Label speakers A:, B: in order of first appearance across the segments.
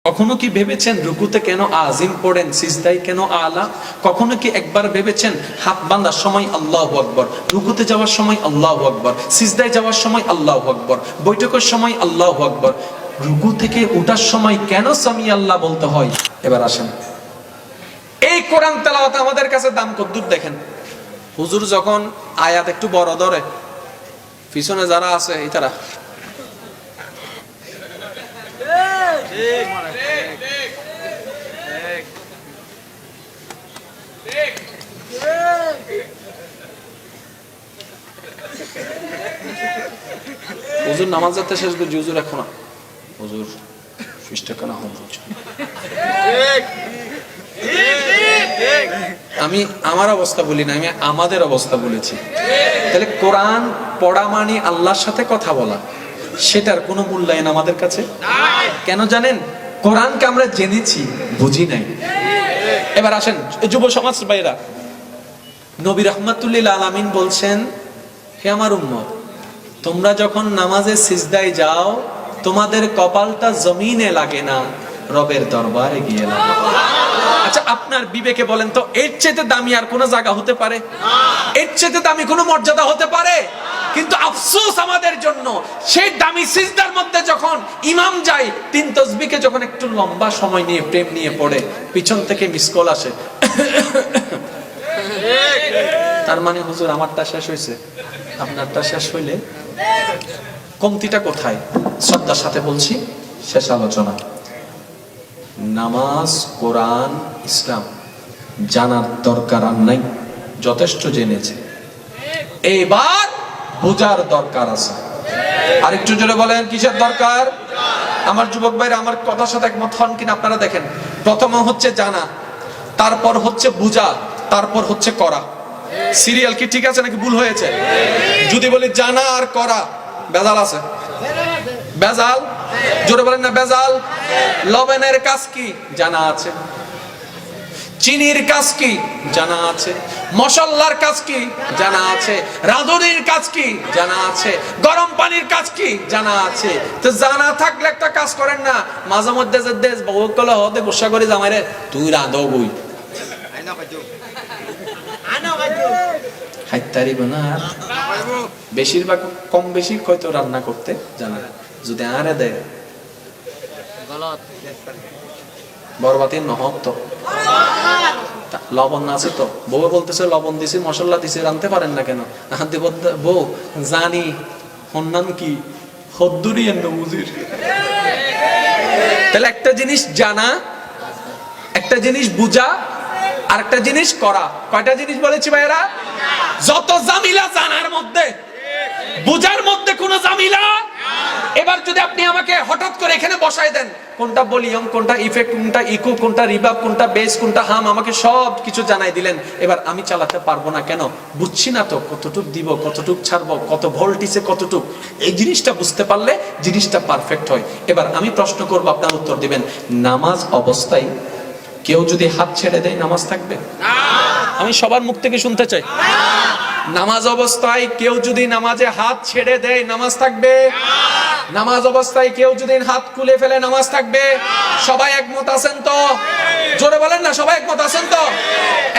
A: কখনো কি ভেবেছেন রুকুতে কেন আজিম পড়েন, সিজদায় কেন আলা? কখনো কি একবার ভেবেছেন হাত বাঁধার সময় আল্লাহু আকবার, রুকুতে যাওয়ার সময় আল্লাহু আকবার, সিজদায় যাওয়ার সময় আল্লাহু আকবার, বৈঠকের সময় আল্লাহু আকবার, রুকু থেকে ওঠার সময় কেন সামি আল্লাহ বলতে হয়? এবার আসেন, এই কোরআন তেলাওয়াত আমাদের কাছে দাম কদ্দুর দেখেন। হুজুর যখন আয়াত একটু বড় ধরে, পিছনে যারা আছে এই তারা হুজুর নামাজ যাতে শেষ করছি, হুজুর এখন হুজুর সুইচটা কেন হন? আমি আমার অবস্থা বলি না, আমি আমাদের অবস্থা বলেছি। তাহলে কোরআন পড়া মানে আল্লাহর সাথে কথা বলা, সেটার কোনো মূল্যায়ন আমাদের কাছে কেন জানেন? কোরআনকে আমরা জেনেছি, বুঝি নাই। এবার আসেন যুব সমাজ ভাইরা, নবী রাহমাতুল্লিল আলামিন বলছেন, হে আমার উম্মত, তোমরা যখন নামাজে সিজদায় যাও, তোমাদের কপালটা জমিনে লাগে না, রবের দরবারে গিয়ে লাগে। আচ্ছা, আপনার বিবেকে বলেন তো, এর চেয়ে দামি আর কোন জায়গা হতে পারে? এর চেয়ে দামি কোন মর্যাদা হতে পারে? কিন্তু আফসোস আমাদের জন্য, সেই দামি সিজদার মধ্যে যখন ইমাম যায়, তিন তাসবিহকে যখন একটু লম্বা সময় নিয়ে প্রেম নিয়ে পড়ে, পিছন থেকে মিস কল আসে, তার মানে হুজুর আমারটা শেষ হয়েছে, আপনারটা শেষ হইলে কমতিটা কোথায়? শ্রদ্ধার সাথে বলছি, শেষ আলোচনা, নামাজ, কোরআন, ইসলাম জানার দরকার আর নাই, যথেষ্ট জেনেছে, এবার বোঝার দরকার আছে। আরেকটু জোরে বলেন, কিসের দরকার? আমার যুবক ভাইরা আমার কথার সাথে একমত হন কিনা আপনারা দেখেন। প্রথম হচ্ছে জানা, তারপর হচ্ছে বুঝা, তারপর হচ্ছে করা। সিরিয়াল কি ঠিক আছে নাকি ভুল হয়েছে? যদি বলি জানা আর করা, বেজাল আছে? বেজাল? জোরে বলেন না বেজাল। লবণের কাজ কি? জানা আছে। চিনির কাজ কি? জানা আছে। মশলার কাজ কি? জানা আছে। রাঁধুনির কাজ কি? জানা আছে। গরম পানির কাজ কি? জানা আছে। তো জানা থাকলে একটা কাজ করেন না, মাঝে মধ্যে যে দেশ বহুকল হতে গোসা করে জামাইরে, তুই রাঁধো বই বেশিরভাগ কম বেশি হয়তো রান্না করতে জানা, যদি আরে দেয় বরবাতির নহব তো লবণ আছে তো, বউ বলতেছে লবণ দিছি, মশলা দিছি, রাঁধতে পারেন না কেন? বউ জানি হন্নান কি হদ্দুরি বুঝির। তাহলে একটা জিনিস জানা, একটা জিনিস বুঝা, আর একটা জিনিস করা। কয়টা জিনিস বলেছি ভাইরা? যত জামিলা জানার মধ্যে, বুঝার মধ্যে কোন জামিলা। এবার যদি আপনি আমাকে হঠাৎ করে এখানে বসায় দেন, কোনটা ভলিউম, কোনটা ইফেক্ট, কোনটা ইকো, কোনটা রিভার্ব, কোনটা বেস, কোনটা হাম, আমাকে সব কিছু জানাই দিলেন, এবার আমি চালাতে পারবো না কেন? বুঝছি না তো, কতটুক দিব, কতটুক ছাড়বো, কত ভোল্টেজে কতটুক। এই জিনিসটা বুঝতে পারলে জিনিসটা পারফেক্ট হয়। এবার আমি প্রশ্ন করবো, আপনার উত্তর দিবেন। নামাজ অবস্থায় কেউ যদি হাত ছেড়ে দেয়, নামাজ থাকবে? আমি সবার মুখ থেকে শুনতে চাই। নামাজ অবস্থায় কেউ যদি নামাজে হাত ছেড়ে দেয়, নামাজ থাকবে? নামাজ অবস্থায় কেউ যদি হাত খুলে ফেলে, নামাজ থাকবে? সবাই একমত আছেন তো? জোরে বলেন না, সবাই একমত আছেন তো?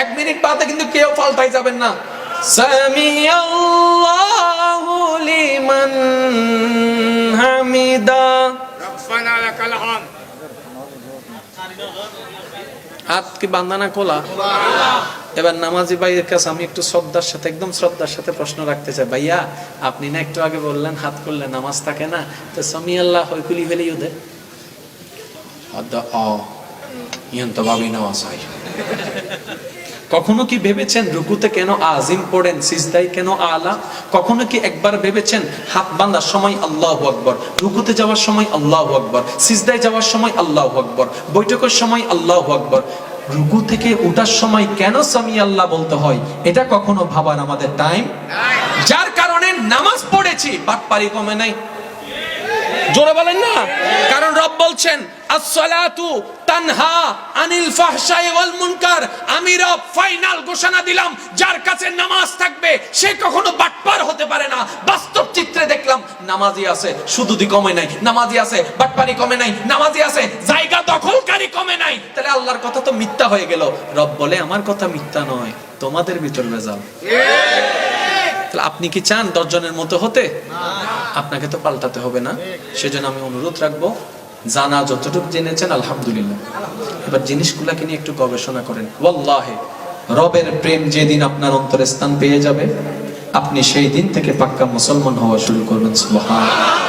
A: এক মিনিট বাদে কিন্তু কেউ পাল্টাই যাবেন না। সামি আল্লাহু লিমান হামিদা, রব্বানা লাকাল হামদ। হাত কি বান্দানা খোলা? এবার নামাজি ভাইয়ের কাছে আমি একটু শ্রদ্ধার সাথে, একদম শ্রদ্ধার সাথে প্রশ্ন রাখতে চাই। ভাইয়া, আপনি না একটু আগে বললেন হাত করলে নামাজ থাকে না, তো সামি আল্লাহ হইকুলি ফেলে ওদের তো ভাবি নামাজ হয়। কখনো কি ভেবেছেন রুকুতে কেন আজিম পড়েন, সিজদায় কেন আলা? কখনো কি একবার ভেবেছেন হাত বাঁধার সময় আল্লাহু আকবার, রুকুতে যাওয়ার সময় আল্লাহু আকবার, সিজদায় যাওয়ার সময় আল্লাহু আকবার, বৈঠকের সময় আল্লাহু আকবার, রুকু থেকে ওঠার সময় কেন সামি আল্লাহ বলতে হয়? এটা কখনো ভাবার আমাদের টাইম? যার কারণে নামাজ পড়েছি, বাটপারি কমে নাই। জোরে বলেন না, কারণ রব বলছেন আসসালাতু তানহা আনিল ফাহশাই ওয়াল মুনকার। আমি রব ফাইনাল ঘোষণা দিলাম, যার কাছে নামাজ থাকবে সে কখনো বাটপার হতে পারে না। বাস্তব চিত্রে দেখলাম নামাজি আছে, সুদুদি কমে নাই, নামাজি আছে, বাটপারি কমে নাই, নামাজি আছে, জায়গা দখল দিনদারি কমে নাই, তাহলে আল্লাহর কথা তো মিথ্যা হয়ে গেল। রব বলে আমার কথা মিথ্যা নয়, তোমাদের ভিতর ভেজাল। তাহলে আপনি কি চান 10 জনের মতো হতে? আপনাকে তো পাল্টাতে হবে না। সেজন্য আমি অনুরোধ রাখবো, জানা যতটুকু জেনেছেন আলহামদুলিল্লাহ, এবার জিনিসগুলাকে নিয়ে একটু গবেষণা করেন। ওয়াল্লাহি রবের প্রেম যেদিন আপনার অন্তরে স্থান পেয়ে যাবে, আপনি সেই দিন থেকে পাক্কা মুসলমান হওয়া শুরু করবেন। সুবহানাল্লাহ।